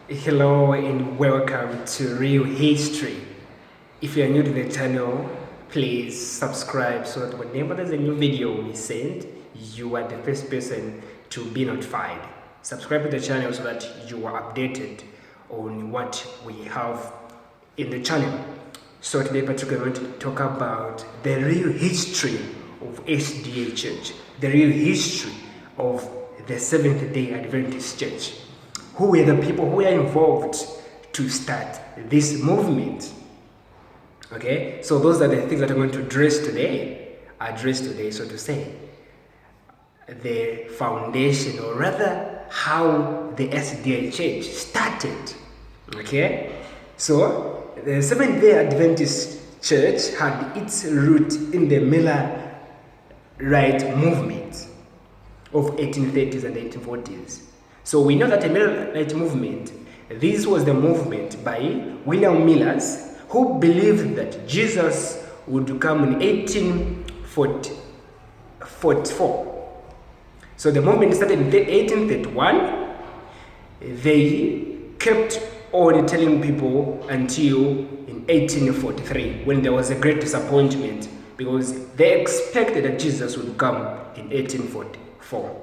Hello and welcome to Real History. If you are new to the channel, please subscribe so that whenever there's a new video we send, you are the first person to be notified. Subscribe to the channel so that you are updated on what we have in the channel. So today particularly we're going to talk about the real history of SDA Church, the real history of the Seventh-day Adventist Church. Who were the people who were involved to start this movement? Okay, so those are the things that I'm going to address today, so to say. The foundation, or rather, how the SDA Church started. Okay, so the Seventh-day Adventist Church had its root in the Millerite movement of 1830s and 1840s. So we know that the Millerite movement, this was the movement by William Millers, who believed that Jesus would come in 1844. So the movement started in 1831. They kept on telling people until in 1843, when there was a great disappointment because they expected that Jesus would come in 1844.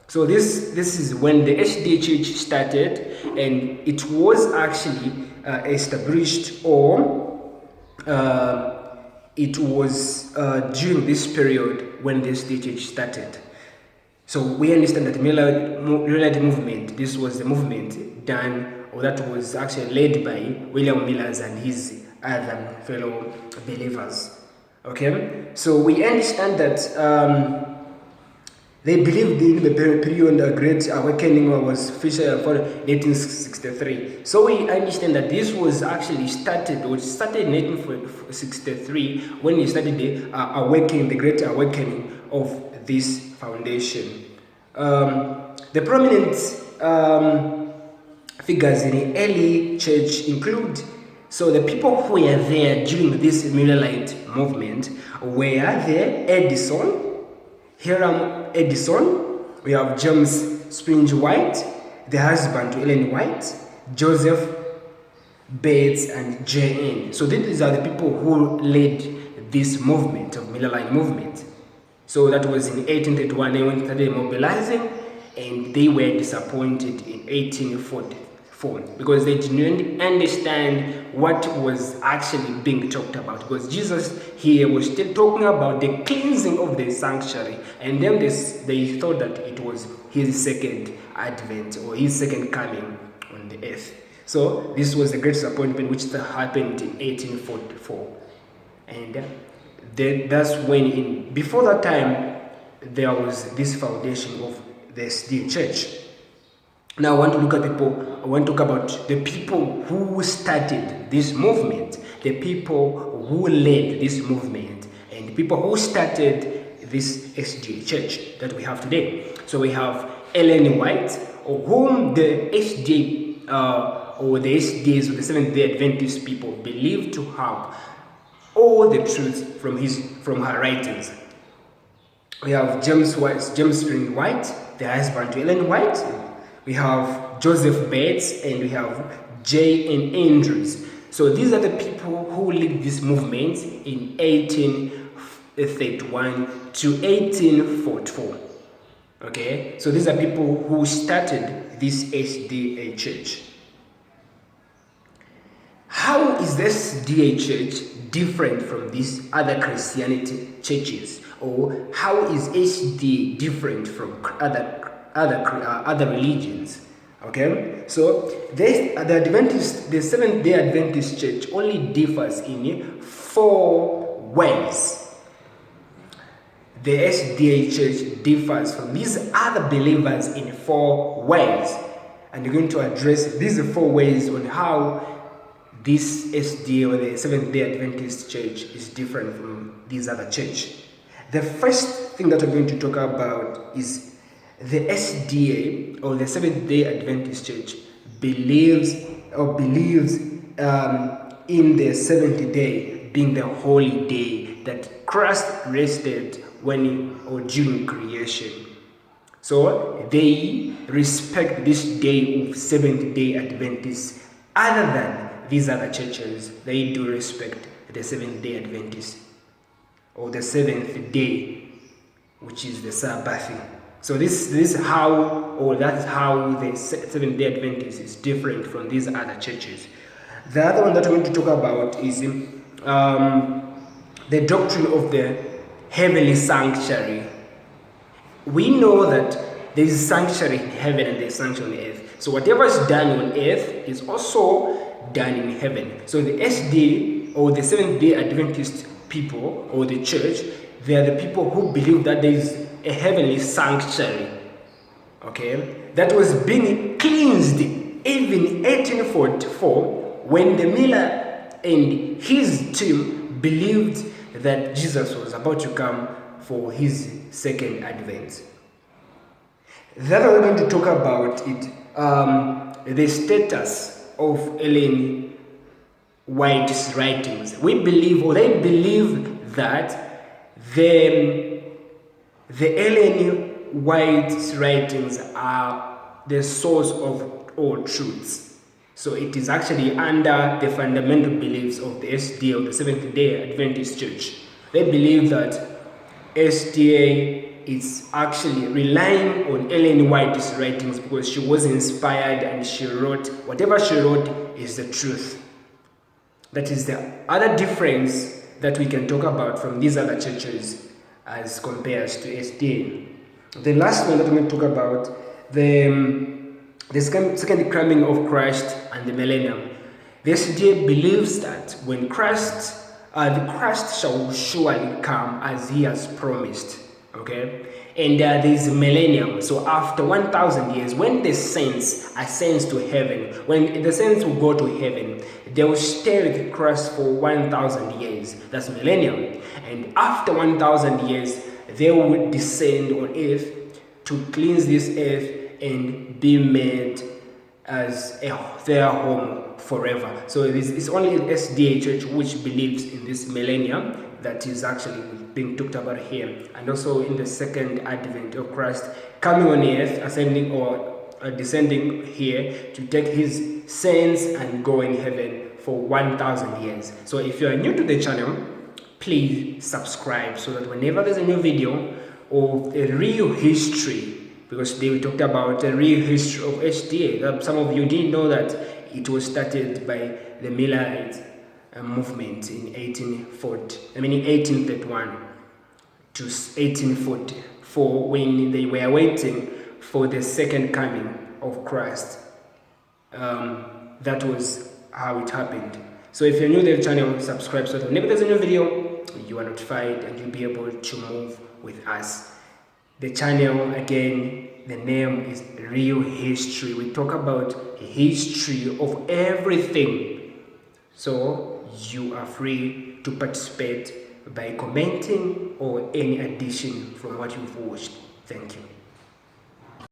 So this is when the SDA Church started, and it was actually established, or it was during this period when the SDA Church started. So we understand that the Millerite movement, this was the movement done, or that was actually led by William Millers and his other fellow believers. Okay, so we understand that they believed in the period a great awakening was featured for 1863. So we understand that this was actually started in 1863 when he started the awakening, the great awakening of this foundation. The prominent figures in the early church include, so the people who were there during this Millerite movement were the Hiram Edison, we have James Spring White, the husband to Ellen White, Joseph Bates, and J.N. So these are the people who led this movement of Millerite movement. So that was in 1831 they started mobilizing, and they were disappointed in 1844 because they didn't understand what was actually being talked about, because Jesus here was still talking about the cleansing of the sanctuary, and then they thought that it was his second advent or his second coming on the earth. So this was a great disappointment which happened in 1844, and that's when before that time there was this foundation of the SDA Church. Now I want to talk about the people who started this movement, the people who led this movement, and the people who started this SDA Church that we have today. So we have Ellen White, or whom the SDA or the SDAs, or the Seventh-day Adventist people, believe to have all the truth from her writings. We have James Spring White, the husband to Ellen White. We have Joseph Bates, and we have J.N. Andrews. So these are the people who led this movement in 1831 to 1844. Okay, so these are people who started this SDA Church. How is this SDA Church different from these other Christianity churches, or how is SDA different from other religions? Okay, so the Seventh-day Adventist Church only differs in 4 ways. The SDA Church differs from these other believers in 4 ways, and we're going to address these 4 ways on how this SDA, or the Seventh-day Adventist Church, is different from these other church. The first thing that we're going to talk about is the SDA, or the Seventh-day Adventist Church, believes in the seventh day being the holy day that Christ rested during creation. So they respect this day of Seventh-day Adventists. Other than these other churches, they do respect the Seventh-day Adventists, or the seventh day, which is the Sabbath. So this is how, or that's how the Seventh-day Adventist is different from these other churches. The other one that we're going to talk about is the doctrine of the heavenly sanctuary. We know that there is sanctuary in heaven and there is sanctuary on earth. So whatever is done on earth is also done in heaven. So the SD, or the Seventh-day Adventist people, or the church, they are the people who believe that there is a heavenly sanctuary, okay, that was being cleansed even in 1844 when the Miller and his team believed that Jesus was about to come for his second advent. That we're going to talk about it, the status of Ellen White's writings. We believe, or they believe, that the Ellen White's writings are the source of all truths. So it is actually under the fundamental beliefs of the SDA, or the Seventh-day Adventist Church. They believe that SDA is actually relying on Ellen White's writings because she was inspired and she wrote, whatever she wrote is the truth. That is the other difference that we can talk about from these other churches as compared to SDA. The last one that I'm going to talk about, the second coming of Christ and the millennium. The SDA believes that when Christ shall surely come as he has promised, okay? And there is a millennium. So after 1,000 years, when the saints ascend to heaven, when the saints will go to heaven, they will stay with Christ for 1,000 years. That's millennium. And after 1,000 years, they will descend on earth to cleanse this earth and be made as their home forever. So it's only the SDA church which believes in this millennium that is actually being talked about here, and also in the second advent of Christ coming on earth, ascending or descending here to take his saints and go in heaven for 1,000 years. So if you are new to the channel, please subscribe so that whenever there's a new video of a real history, because today we talked about the real history of SDA. Some of you didn't know that it was started by the Millerite movement in 1831 to 1844, when they were waiting for the second coming of Christ. That was how it happened. So if you're new to the channel, subscribe so that whenever there's a new video, you are notified and you'll be able to move with us. The channel, again, the name is Real History. We talk about history of everything. So you are free to participate by commenting or any addition from what you've watched. Thank you.